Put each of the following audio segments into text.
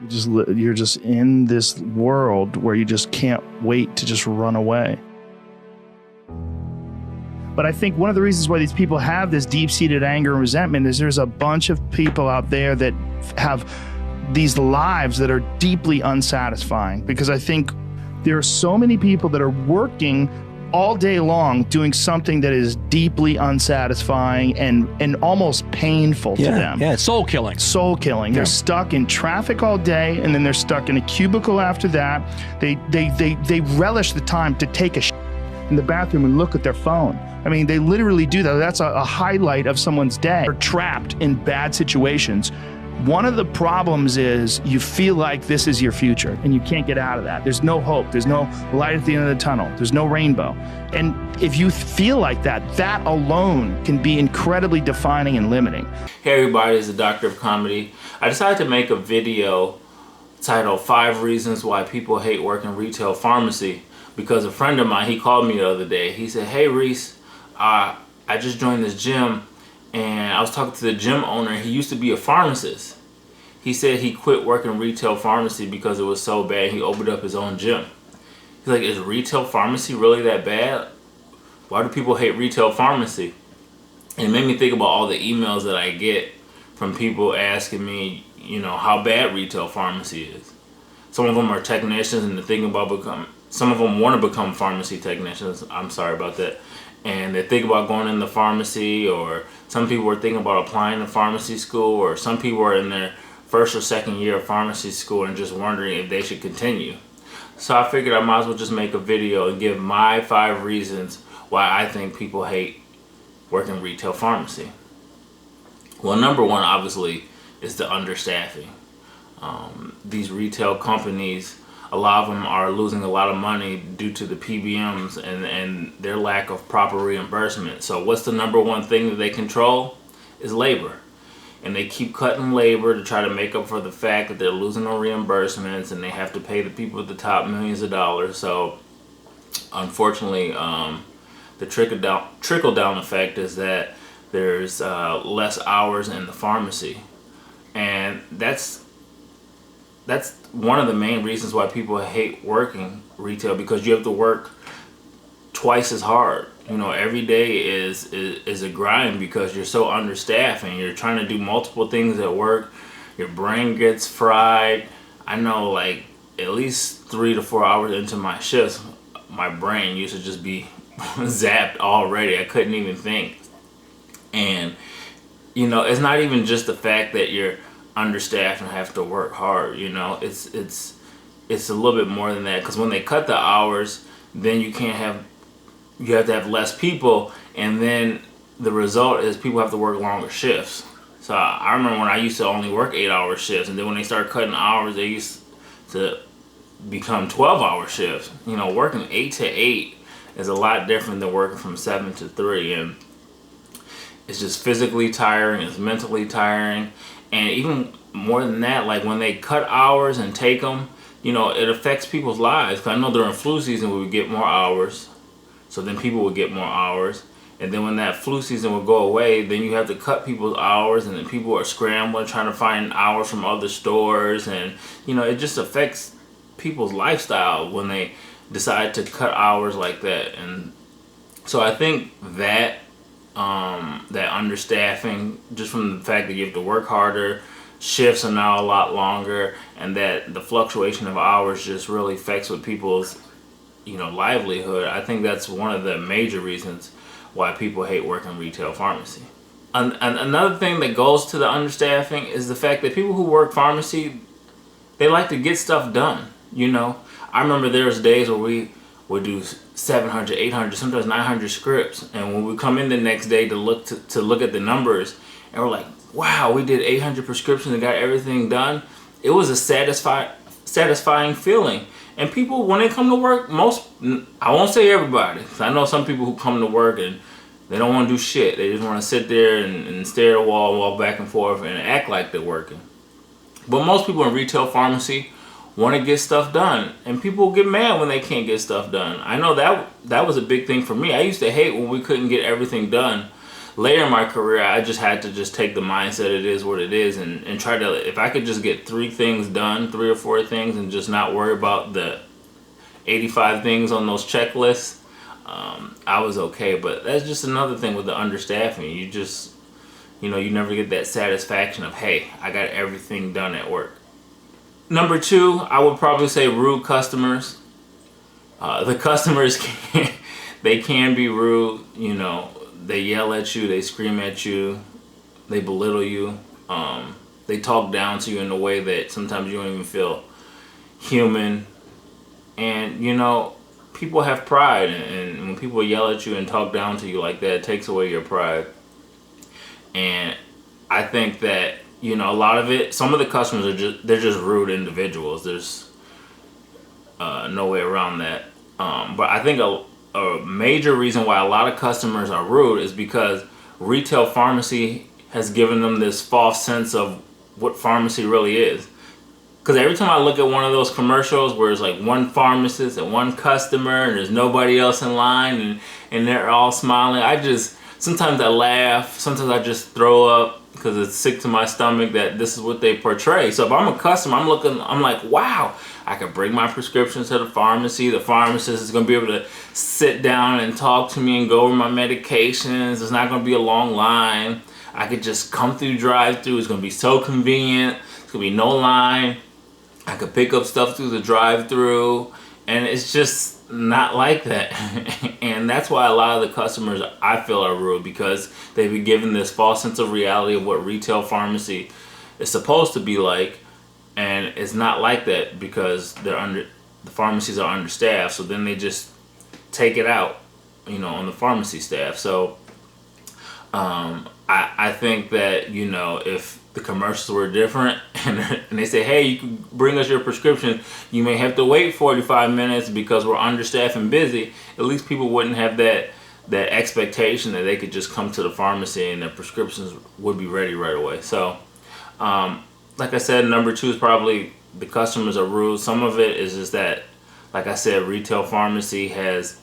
You're just in this world where you just can't wait to just run away. But I think one of the reasons why these people have this deep-seated anger and resentment is there's a bunch of people out there that have these lives that are deeply unsatisfying. Because I think there are so many people that are working all day long doing something that is deeply unsatisfying and almost painful to them. Yeah, soul killing. Soul killing. They're stuck in traffic all day, and then they're stuck in a cubicle after that. They relish the time to take a in the bathroom and look at their phone. I mean, they literally do that. That's a highlight of someone's day. They're trapped in bad situations. One of the problems is you feel like this is your future and you can't get out of that. There's no hope. There's no light at the end of the tunnel. There's no rainbow. And if you feel like that, that alone can be incredibly defining and limiting. Hey everybody, it's the Doctor of Comedy. I decided to make a video titled 5 Reasons Why People Hate Working Retail Pharmacy, because a friend of mine, he called me the other day. He said, hey Reese, I just joined this gym and I was talking to the gym owner. He used to be a pharmacist. He said he quit working retail pharmacy because it was so bad. He opened up his own gym. He's like, is retail pharmacy really that bad? Why do people hate retail pharmacy? And it made me think about all the emails that I get from people asking me, you know, how bad retail pharmacy is. Some of them are technicians and they're thinking about some of them want to become pharmacy technicians. I'm sorry about that. And they think about going in the pharmacy, or some people are thinking about applying to pharmacy school, or some people are in their first or second year of pharmacy school and just wondering if they should continue. So I figured I might as well just make a video and give my 5 reasons why I think people hate working retail pharmacy. Well, number one, obviously, is the understaffing. These retail companies, a lot of them are losing a lot of money due to the PBMs and their lack of proper reimbursement. So what's the number one thing that they control? Is labor. And they keep cutting labor to try to make up for the fact that they're losing on reimbursements and they have to pay the people at the top millions of dollars. So unfortunately, the trickle down effect is that there's less hours in the pharmacy. And that's one of the main reasons why people hate working retail, because you have to work twice as hard. You know, every day is a grind because you're so understaffed and you're trying to do multiple things at work. Your brain gets fried. I know, like, at least 3 to 4 hours into my shifts, my brain used to just be zapped already. I couldn't even think. And, you know, it's not even just the fact that you're understaffed and have to work hard. You know, it's a little bit more than that, because when they cut the hours, then you have to have less people, and then the result is people have to work longer shifts. So I remember when I used to only work 8-hour shifts, and then when they started cutting hours, they used to become 12-hour shifts. You know, working 8 to 8 is a lot different than working from 7 to 3, and it's just physically tiring, it's mentally tiring. And even more than that, like when they cut hours and take them, you know, it affects people's lives. Because I know during flu season we would get more hours, so then people would get more hours. And then when that flu season would go away, then you have to cut people's hours, and then people are scrambling trying to find hours from other stores. And, you know, it just affects people's lifestyle when they decide to cut hours like that. And so I think that that understaffing, just from the fact that you have to work harder, shifts are now a lot longer, and that the fluctuation of hours just really affects with people's, you know, livelihood. I think that's one of the major reasons why people hate working retail pharmacy. And another thing that goes to the understaffing is the fact that people who work pharmacy, they like to get stuff done. You know, I remember there was days where we would do 700, 800, sometimes 900 scripts, and when we come in the next day to look at the numbers, and we're like, wow, we did 800 prescriptions and got everything done. It was a satisfying feeling. And people, when they come to work, I won't say everybody, 'cause I know some people who come to work and they don't want to do shit. They just want to sit there and stare at the wall, walk back and forth, and act like they're working. But most people in retail pharmacy want to get stuff done, and people get mad when they can't get stuff done. I know that was a big thing for me. I used to hate when we couldn't get everything done. later in my career, I just had to just take the mindset it is what it is, and try to, if I could just get 3 things done, 3 or 4 things, and just not worry about the 85 things on those checklists, I was okay. But that's just another thing with the understaffing. You just, you never get that satisfaction of, hey, I got everything done at work. Number 2, I would probably say rude customers. The customers they can be rude. They yell at you, they scream at you, they belittle you. They talk down to you in a way that sometimes you don't even feel human. And people have pride, and when people yell at you and talk down to you like that, it takes away your pride. And I think that a lot of it, some of the customers they're just rude individuals. There's no way around that. But I think a major reason why a lot of customers are rude is because retail pharmacy has given them this false sense of what pharmacy really is. Because every time I look at one of those commercials where it's like one pharmacist and one customer and there's nobody else in line, and they're all smiling, sometimes I laugh, sometimes I just throw up because it's sick to my stomach that this is what they portray. So if I'm a customer, I'm like, wow, I could bring my prescriptions to the pharmacy. The pharmacist is going to be able to sit down and talk to me and go over my medications. It's not going to be a long line. I could just come through drive-through. It's going to be so convenient. It's going to be no line. I could pick up stuff through the drive-through, and it's just not like that. And that's why a lot of the customers, I feel, are rude, because they've been given this false sense of reality of what retail pharmacy is supposed to be like, and it's not like that because the pharmacies are understaffed. So then they just take it out, on the pharmacy staff. So I think that if the commercials were different and they say, hey, you can bring us your prescription, you may have to wait 45 minutes because we're understaffed and busy, at least people wouldn't have that expectation that they could just come to the pharmacy and their prescriptions would be ready right away. So like I said, number 2 is probably the customers are rude. Some of it is just that, like I said, retail pharmacy has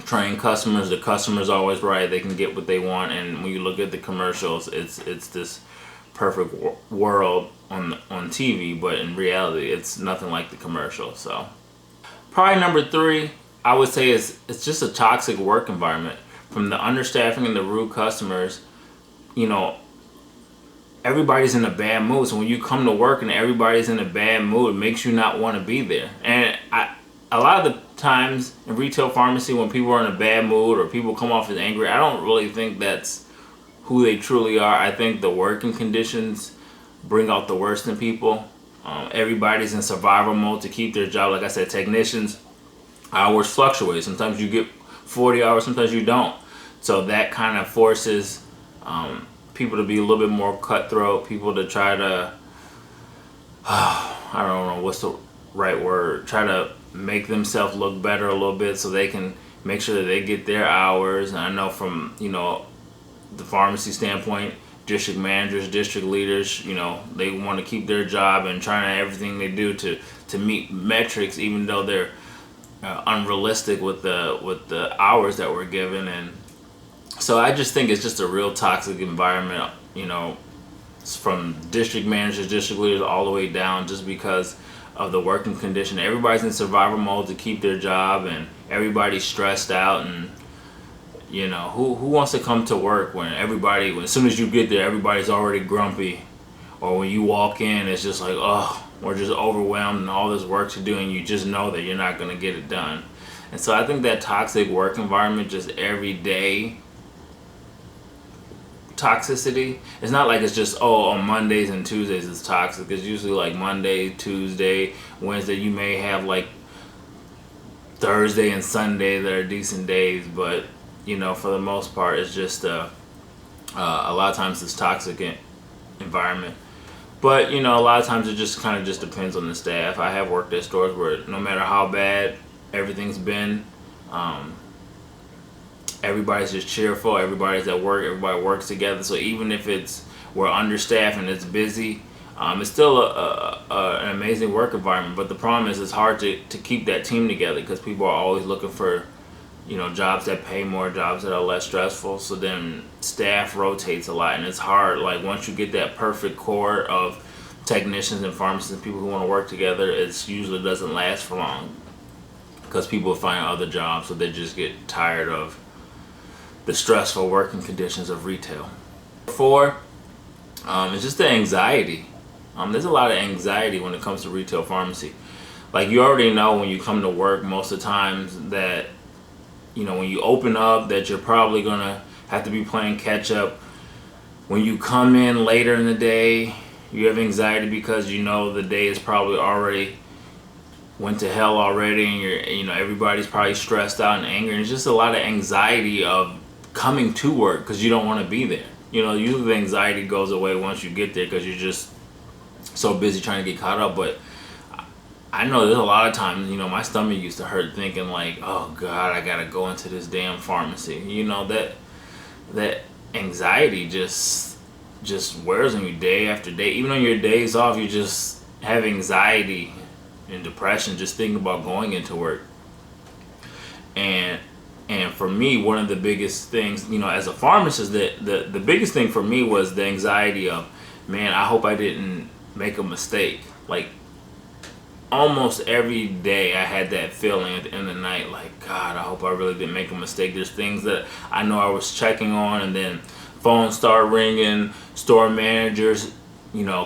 trained customers. The customer's always right. They can get what they want. And when you look at the commercials, it's this perfect world on TV, but in reality, it's nothing like the commercial. So probably number 3, I would say it's just a toxic work environment. From the understaffing and the rude customers, everybody's in a bad mood. So when you come to work and everybody's in a bad mood, it makes you not want to be there. And a lot of the times in retail pharmacy, when people are in a bad mood or people come off as angry, I don't really think that's who they truly are. I think the working conditions bring out the worst in people. Everybody's in survival mode to keep their job. Like I said, technicians, hours fluctuate. Sometimes you get 40 hours, sometimes you don't. So that kind of forces people to be a little bit more cutthroat, people to try to, I don't know what's the right word, try to make themselves look better a little bit so they can make sure that they get their hours. And I know from, the pharmacy standpoint, district managers, district leaders, they want to keep their job and trying everything they do to meet metrics, even though they're unrealistic with the hours that we're given. And so I just think it's just a real toxic environment, from district managers, district leaders, all the way down, just because of the working condition. Everybody's in survival mode to keep their job, and everybody's stressed out. And who wants to come to work when as soon as you get there, everybody's already grumpy, or when you walk in, it's just like, oh, we're just overwhelmed and all this work to do, and you just know that you're not going to get it done. And so I think that toxic work environment, just everyday toxicity, it's not like it's just, on Mondays and Tuesdays it's toxic. It's usually like Monday, Tuesday, Wednesday. You may have like Thursday and Sunday that are decent days, but for the most part, it's just a lot of times it's toxic environment. But a lot of times it just kind of just depends on the staff. I have worked at stores where no matter how bad everything's been, everybody's just cheerful. Everybody's at work. Everybody works together. So even if we're understaffed and it's busy, it's still an amazing work environment. But the problem is it's hard to keep that team together because people are always looking for jobs that pay more, jobs that are less stressful. So then staff rotates a lot, and it's hard. Like once you get that perfect core of technicians and pharmacists and people who want to work together, it usually doesn't last for long because people find other jobs, so they just get tired of the stressful working conditions of retail. 4, it's just the anxiety. There's a lot of anxiety when it comes to retail pharmacy. Like you already know when you come to work most of the times that when you open up that you're probably gonna have to be playing catch up. When you come in later in the day, you have anxiety because the day is probably already went to hell already, and everybody's probably stressed out and angry. And it's just a lot of anxiety of coming to work because you don't want to be there. Usually the anxiety goes away once you get there because you're just so busy trying to get caught up. But I know there's a lot of times, my stomach used to hurt thinking like, oh God, I gotta go into this damn pharmacy. That anxiety just wears on you day after day. Even on your days off, you just have anxiety and depression just thinking about going into work. And for me, one of the biggest things, as a pharmacist, the biggest thing for me was the anxiety of, man, I hope I didn't make a mistake. Like almost every day I had that feeling at the end of the night, like, God, I hope I really didn't make a mistake. There's things that I know I was checking on, and then phones start ringing, store managers,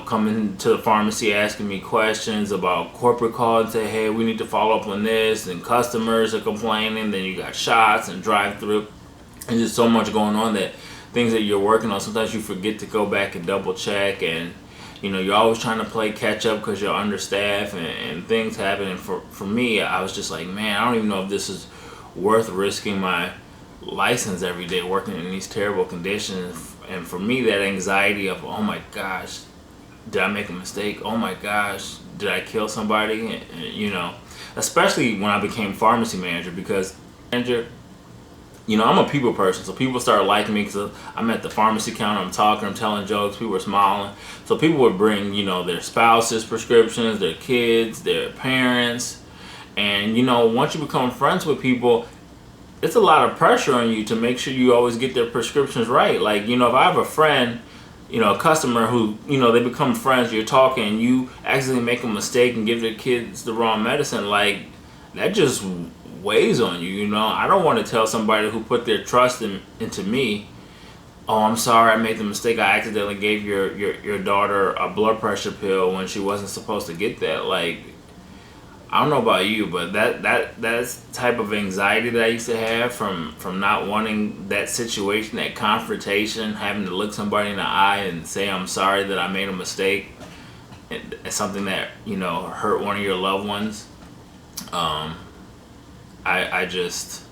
coming to the pharmacy asking me questions about corporate calls and say, hey, we need to follow up on this, and customers are complaining, then you got shots and drive-through. And there's so much going on that things that you're working on, sometimes you forget to go back and double check, and you're always trying to play catch up because you're understaffed and things happen. And for me, I was just like, man, I don't even know if this is worth risking my license every day working in these terrible conditions. And for me, that anxiety of, oh my gosh, did I make a mistake? Oh my gosh, did I kill somebody? Especially when I became pharmacy manager, because I'm a people person, so people started liking me because I'm at the pharmacy counter, I'm talking, I'm telling jokes, people are smiling. So people would bring, their spouses' prescriptions, their kids, their parents. And, once you become friends with people, it's a lot of pressure on you to make sure you always get their prescriptions right. Like, if I have a friend, a customer who, they become friends, you're talking, and you accidentally make a mistake and give their kids the wrong medicine, like, that just weighs on you. I don't want to tell somebody who put their trust into me, oh, I'm sorry, I made the mistake, I accidentally gave your daughter a blood pressure pill when she wasn't supposed to get that. Like, I don't know about you, but that's the type of anxiety that I used to have from not wanting that situation, that confrontation, having to look somebody in the eye and say I'm sorry that I made a mistake, and something that hurt one of your loved ones. I just,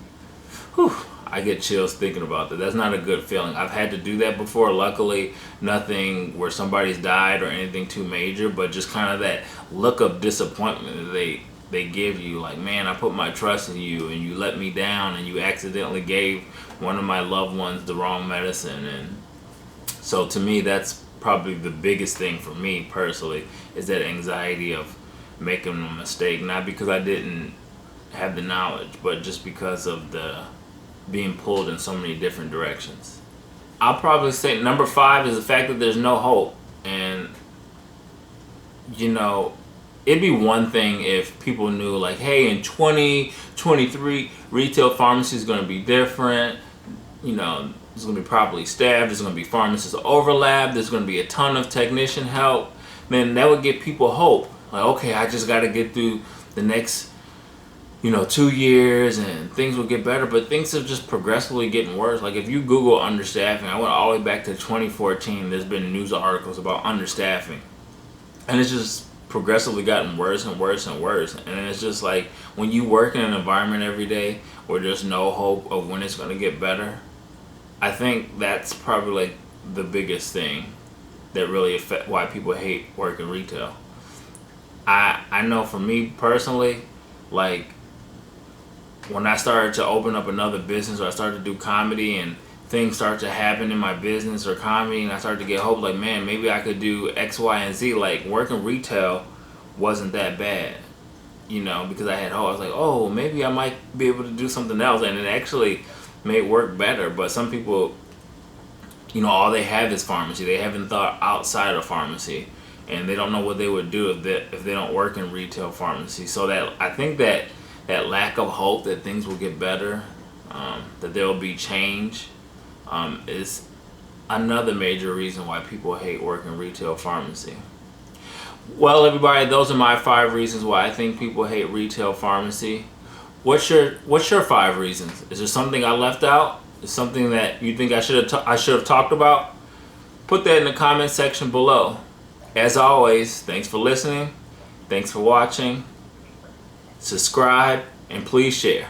I get chills thinking about that. That's not a good feeling. I've had to do that before. Luckily, nothing where somebody's died or anything too major, but just kind of that look of disappointment that they give you. Like, man, I put my trust in you and you let me down, and you accidentally gave one of my loved ones the wrong medicine. And so to me, that's probably the biggest thing for me personally, is that anxiety of making a mistake. Not because I didn't have the knowledge, but just because of the being pulled in so many different directions. I'll probably say number 5 is the fact that there's no hope. And it'd be one thing if people knew, like, hey, in 2023 retail pharmacy is going to be different. There's going to be properly staffed, there's going to be pharmacist overlap, there's going to be a ton of technician help. Man, that would give people hope. Like, okay, I just got to get through the next 2 years and things will get better. But things are just progressively getting worse. Like, if you Google understaffing, I went all the way back to 2014, there's been news articles about understaffing, and it's just progressively gotten worse and worse and worse. And it's just like, when you work in an environment every day where there's no hope of when it's going to get better, I think that's probably like the biggest thing that really affect why people hate working retail. I know for me personally, like, when I started to open up another business, or I started to do comedy and things start to happen in my business or comedy, and I started to get hope, like, man, maybe I could do X, Y, and Z. Like, working retail wasn't that bad. you know, because I had hope. I was like, oh, maybe I might be able to do something else, and it actually made work better. But some people, you know, all they have is pharmacy. They haven't thought outside of pharmacy, and they don't know what they would do if they don't work in retail pharmacy. So that I think that lack of hope that things will get better, that there will be change, is another major reason why people hate working retail pharmacy. Well, everybody, those are my 5 reasons why I think people hate retail pharmacy. What's your 5 reasons? Is there something I left out? Is something that you think I should have talked about? Put that in the comment section below. As always, thanks for listening. Thanks for watching. Subscribe and please share.